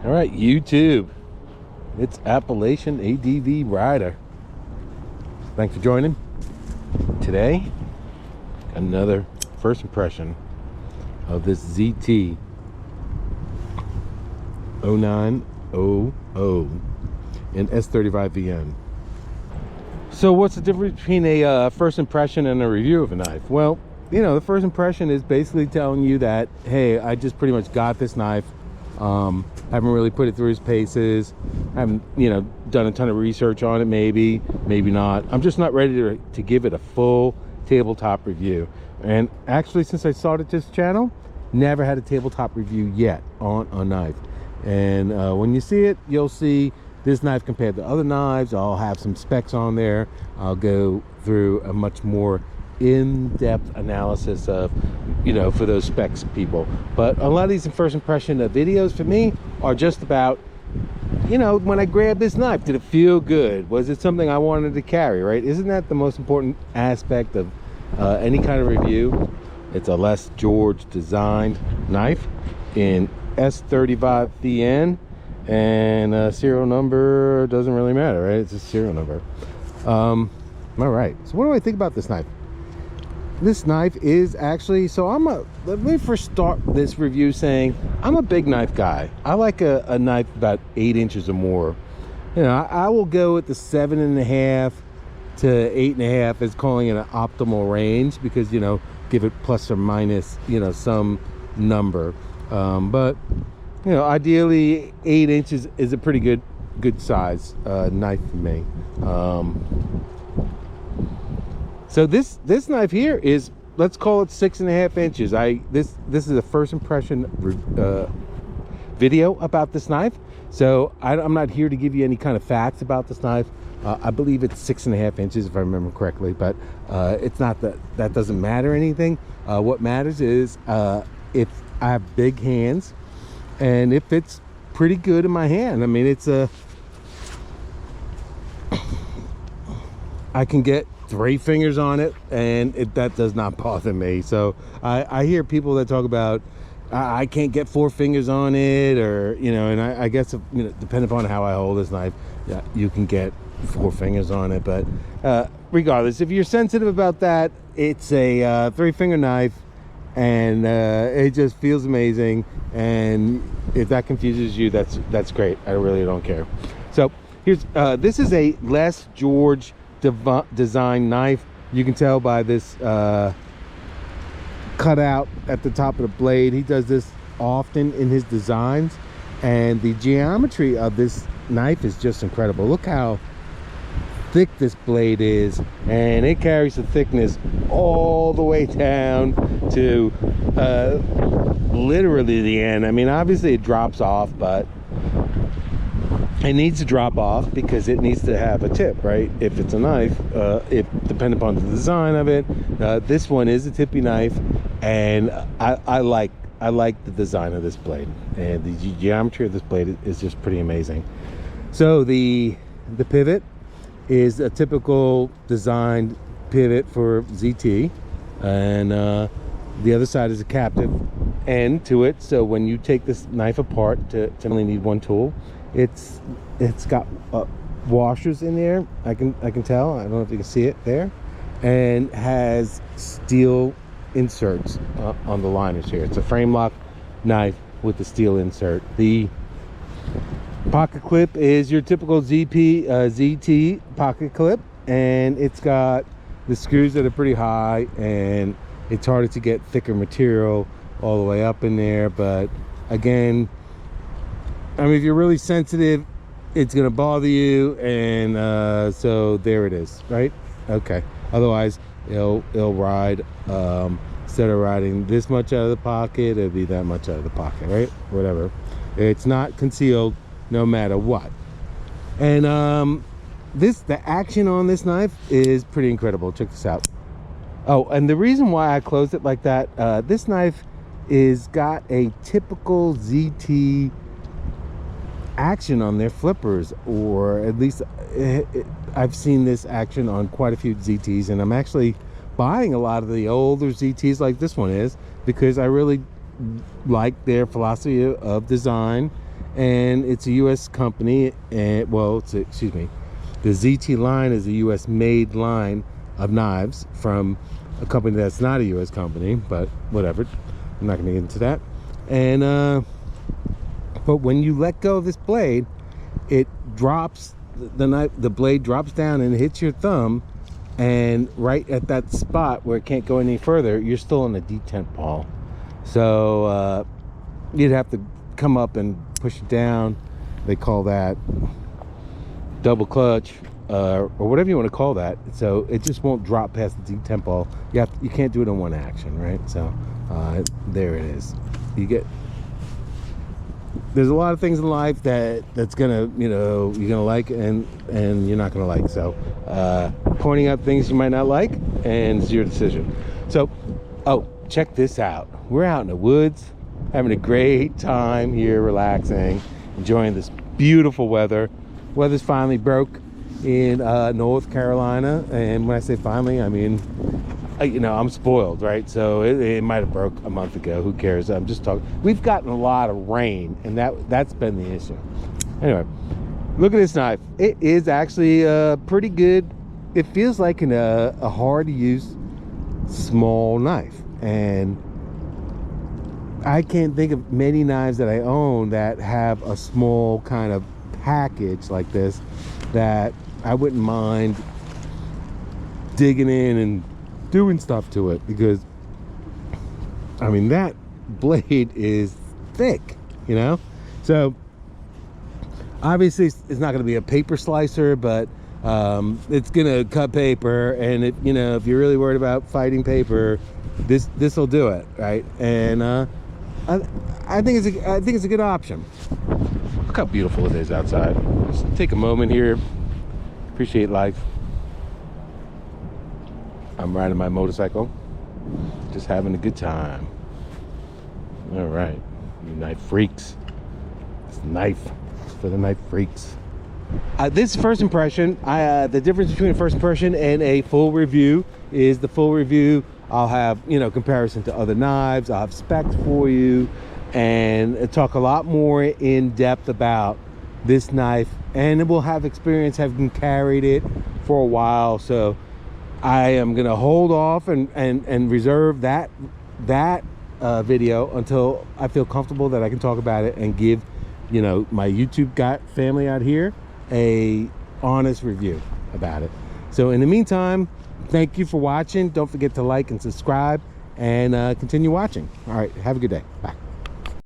All right, YouTube. It's Appalachian ADV Rider. Thanks for joining. Today, another first impression of this ZT0900 in S35VN. So what's the difference between a first impression and a review of a knife? Well, you know, the first impression is basically telling you that, hey, I just pretty much got this knife. Haven't really put it through its paces. Haven't, you know, done a ton of research on it, maybe not. I'm just not ready to give it a full tabletop review. And actually, since I started this channel, never had a tabletop review yet on a knife. And when you see it, you'll see this knife compared to other knives. I'll have some specs on there. I'll go through a much more in-depth analysis of, you know, for those specs people. But a lot of these first impression videos for me are just about, you know, when I grabbed this knife, did it feel good? Was it something I wanted to carry, right? Isn't that the most important aspect of any kind of review? It's a Les George designed knife in S35VN, and serial number doesn't really matter, right? It's a serial number. All right, so what do I think about this knife? This knife is actually, let me first start this review saying I'm a big knife guy. I like a knife about 8 inches or more. You know, I will go with the 7.5 to 8.5 as calling it an optimal range, because, you know, give it plus or minus, you know, some number. But, you know, ideally 8 inches is a pretty good size knife for me. So this knife here is, let's call it 6.5 inches. This is a first impression video about this knife. So I'm not here to give you any kind of facts about this knife. I believe it's 6.5 inches if I remember correctly, but it's not that doesn't matter anything. What matters is if I have big hands and it fits pretty good in my hand. I mean, it's I can get 3 fingers on it, and that does not bother me. So I hear people that talk about I can't get 4 fingers on it, or, you know, and I guess, you know, depending upon how I hold this knife, yeah, you can get 4 fingers on it. But regardless, if you're sensitive about that, it's a 3-finger knife, and it just feels amazing. And if that confuses you, that's great. I really don't care. So here's this is a Les George design knife. You can tell by this cutout at the top of the blade. He does this often in his designs, and the geometry of this knife is just incredible. Look how thick this blade is, and it carries the thickness all the way down to literally the end. I mean, obviously it drops off, but it needs to drop off because it needs to have a tip, right? If it's a knife, depending upon the design of it, this one is a tippy knife, and I like the design of this blade, and the geometry of this blade is just pretty amazing. So the pivot is a typical designed pivot for ZT, and the other side is a captive end to it. So when you take this knife apart to only need one tool, it's got washers in there. I can tell. I don't know if you can see it there, and has steel inserts on the liners here. It's a frame lock knife with the steel insert. The pocket clip is your typical ZT pocket clip, and it's got the screws that are pretty high, and it's harder to get thicker material all the way up in there. But again, I mean, if you're really sensitive, it's gonna bother you, and so there it is, right? Okay. Otherwise, it'll ride. Instead of riding this much out of the pocket, it'll be that much out of the pocket, right? Whatever. It's not concealed no matter what. And the action on this knife is pretty incredible. Check this out. Oh, and the reason why I closed it like that, this knife is got a typical ZT action on their flippers, or at least I've seen this action on quite a few ZTs, and I'm actually buying a lot of the older ZTs like this one is, because I really like their philosophy of design, and it's a US company. And well, excuse me, the ZT line is a US made line of knives from a company that's not a US company, but whatever, I'm not going to get into that. And but when you let go of this blade, it drops the blade drops down and hits your thumb, and right at that spot where it can't go any further, you're still in a detent pawl. So you'd have to come up and push it down. They call that double clutch, or whatever you want to call that. So it just won't drop past the detent pawl. You can't do it in one action, right? So there it is. There's a lot of things in life that's gonna, you're gonna like and you're not gonna like. So pointing out things you might not like, and it's your decision. So, oh, check this out. We're out in the woods, having a great time here, relaxing, enjoying this beautiful weather. Weather's finally broke in North Carolina, and when I say finally, I mean, I'm spoiled, right? So it might have broke a month ago. Who cares? I'm just talking. We've gotten a lot of rain, and that's been the issue. Anyway, look at this knife. It is actually pretty good. It feels like a hard to use small knife, and I can't think of many knives that I own that have a small kind of package like this that I wouldn't mind digging in and doing stuff to it, because I mean that blade is thick, so obviously it's not going to be a paper slicer, but it's gonna cut paper, and if you're really worried about fighting paper, this will do it, right? And I think it's a good option. Look how beautiful it is outside. Just take a moment here, appreciate life. I'm riding my motorcycle, just having a good time. All right, you knife freaks. This knife for the knife freaks. This first impression, the difference between a first impression and a full review is the full review. I'll have, comparison to other knives. I'll have specs for you, and talk a lot more in depth about this knife. And it will have experience having carried it for a while. So I am gonna hold off and reserve that video until I feel comfortable that I can talk about it and give my YouTube family out here a honest review about it. So in the meantime, thank you for watching. Don't forget to like and subscribe, and continue watching. All right, have a good day. Bye.